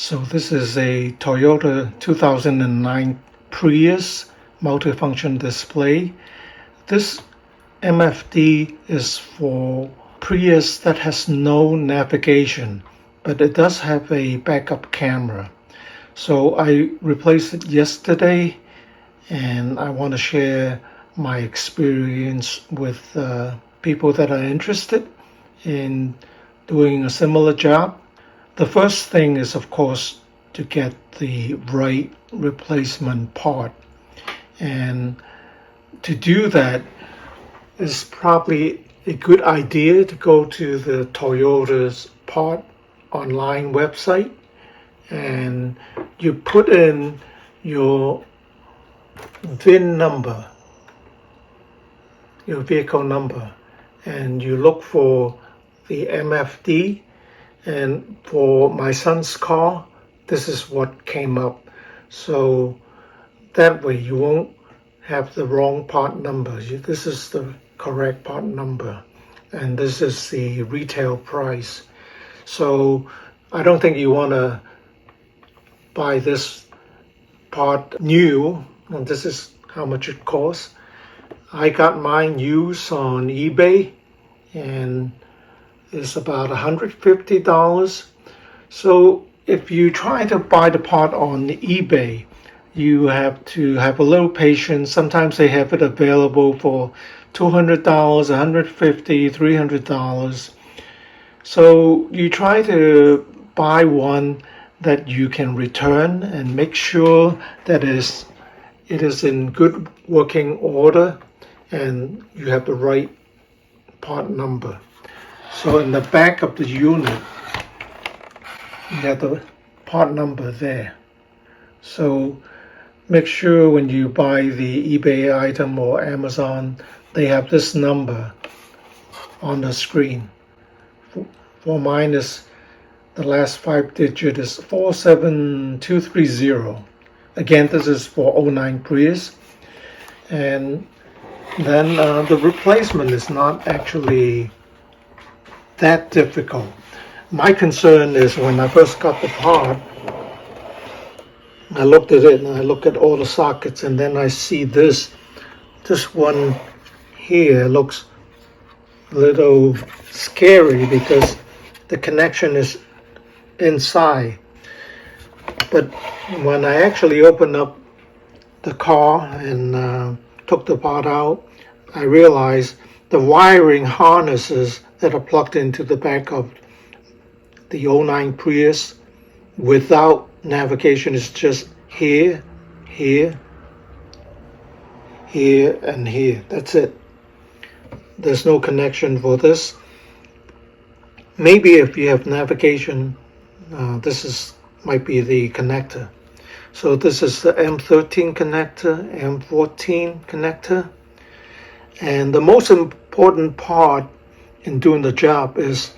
So this is a Toyota 2009 Prius multifunction display. This MFD is for Prius that has no navigation, but it does have a backup camera. So I replaced it yesterday, and I want to share my experience with people that are interested in doing a similar job. The first thing is, of course, to get the right replacement part. And to do that is probably a good idea to go to the Toyota's part online website, and you put in your VIN number, your vehicle number, and you look for the MFD. And for my son's car, this is what came up. So that way you won't have the wrong part number. This is the correct part number, and this is the retail price. So I don't think you want to buy this part new, and this is how much it costs. I got mine used on eBay, and it's about $150. So if you try to buy the part on eBay, you have to have a little patience. Sometimes they have it available for $200, $150, $300. So you try to buy one that you can return and make sure that it is in good working order and you have the right part number. So in the back of the unit, you have the part number there. So make sure when you buy the eBay item or Amazon, they have this number on the screen. For mine is the last 5 digits is 47230. Again, this is for 09 Prius. And then the replacement is not actually that difficult. My concern is when I first got the part, I looked at it and I look at all the sockets, and then I see this one here looks a little scary because the connection is inside. But when I actually opened up the car and took the part out, I realized the wiring harnesses that are plugged into the back of the 09 Prius without navigation is just here, here, here, and here. That's it. There's no connection for this. Maybe if you have navigation, might be the connector. So this is the M13 connector, M14 connector. And the most important part in doing the job is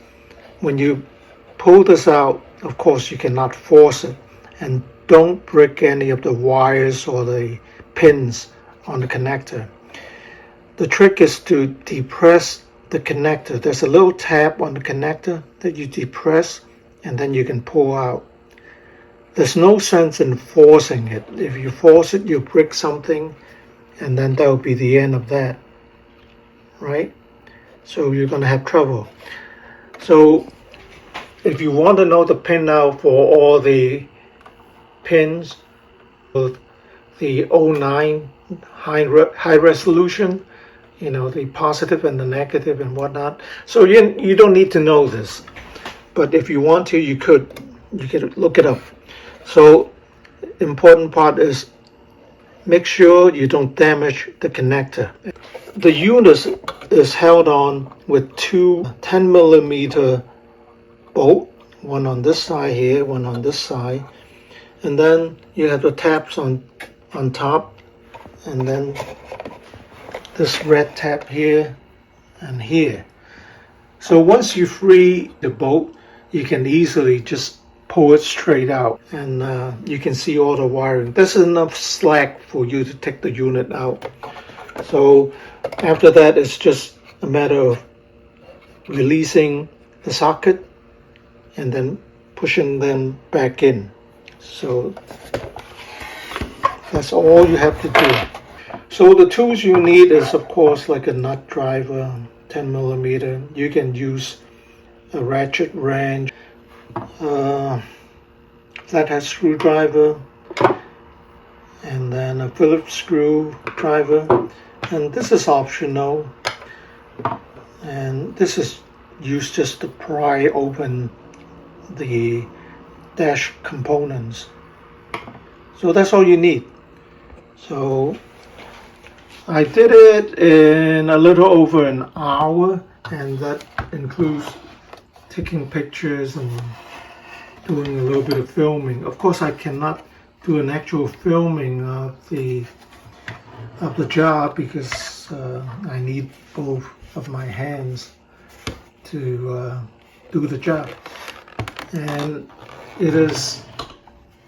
when you pull this out, of course you cannot force it, and don't break any of the wires or the pins on the connector. The trick is to depress the connector. There's a little tab on the connector that you depress, and then you can pull out. There's no sense in forcing it. If you force it, you break something, and then that will be the end of that, right? So you're going to have trouble. So if you want to know the pin now for all the pins, the 09 high resolution, the positive and the negative and whatnot. So you don't need to know this, but if you want to, you could look it up. So important part is make sure you don't damage the connector. The unit is held on with two 10mm bolt, one on this side here, one on this side, and then you have the tabs on top, and then this red tab here and here. So once you free the bolt, you can easily just pull it straight out, and you can see all the wiring. There's enough slack for you to take the unit out. So after that, it's just a matter of releasing the socket and then pushing them back in. So that's all you have to do. So the tools you need is, of course, like a nut driver, 10 millimeter. You can use a ratchet wrench, flathead screwdriver, and then a Phillips screwdriver. And this is optional. And this is used just to pry open the dash components. So that's all you need. So I did it in a little over an hour, and that includes taking pictures and doing a little bit of filming. Of course, I cannot do an actual filming of the job because I need both of my hands to do the job. And it is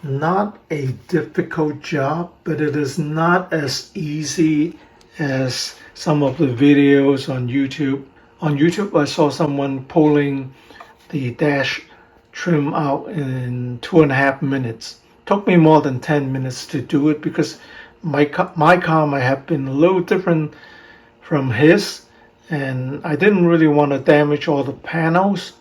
not a difficult job, but it is not as easy as some of the videos on YouTube. On YouTube, I saw someone pulling the dash trim out in 2.5 minutes. Took me more than 10 minutes to do it because my car might have been a little different from his, and I didn't really want to damage all the panels.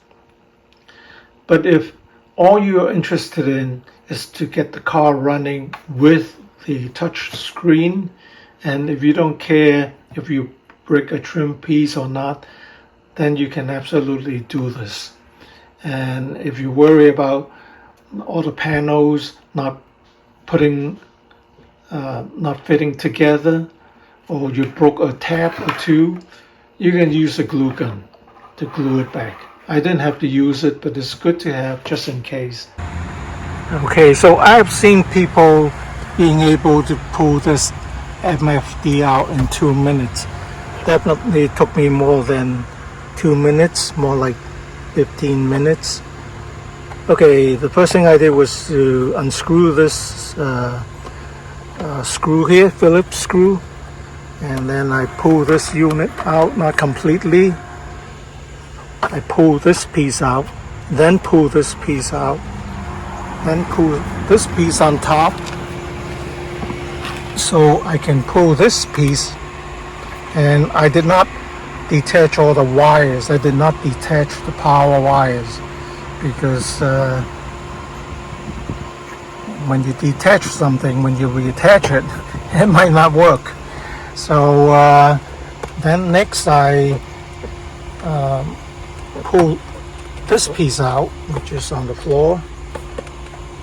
But if all you're interested in is to get the car running with the touch screen, and if you don't care if you break a trim piece or not, then you can absolutely do this. And if you worry about all the panels not fitting together, or you broke a tab or two, you can use a glue gun to glue it back. I didn't have to use it, but it's good to have just in case. Okay, so I've seen people being able to pull this MFD out in 2 minutes. Definitely took me more than 2 minutes, more like 15 minutes. Okay, the first thing I did was to unscrew this screw here, Phillips screw, and then I pull this unit out, not completely. I pull this piece out, then pull this piece out, then pull this piece on top, so I can pull this piece. And I did not detach all the wires. I did not detach the power wires because when you detach something, when you reattach it, it might not work. So then next I pull this piece out, which is on the floor,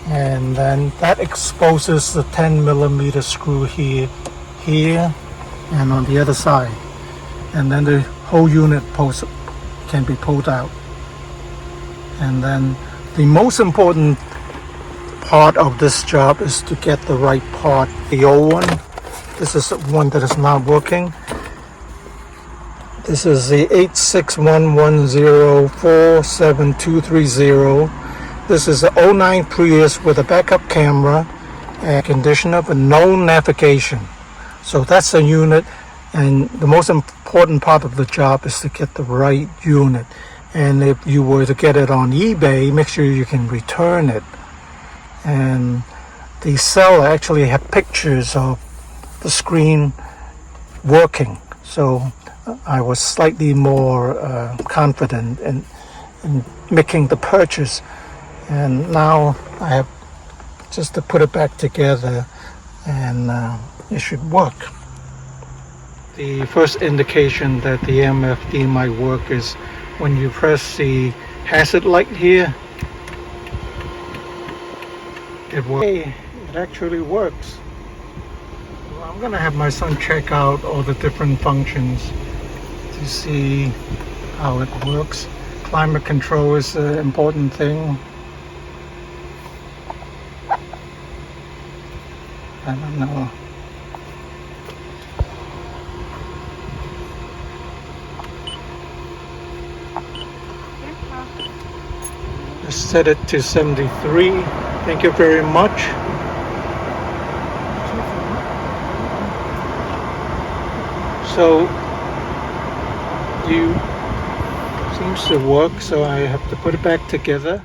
and then that exposes the 10 millimeter screw here, and on the other side, and then the whole unit can be pulled out. And then the most important part of this job is to get the right part. The old one, this is one that is not working. This is the 86110472230. This is the 09 Prius with a backup camera and conditioner, but no navigation. So that's the unit, and the most important part of the job is to get the right unit. And if you were to get it on eBay, make sure you can return it. And the seller actually had pictures of the screen working, so I was slightly more confident in making the purchase. And now I have just to put it back together, and it should work. The first indication that the MFD might work is when you press the hazard light here. It works. Hey, it actually works. Well, I'm gonna have my son check out all the different functions to see how it works. Climate control is an important thing. I don't know. Let's set it to 73. Thank you very much. So seems to work, so I have to put it back together.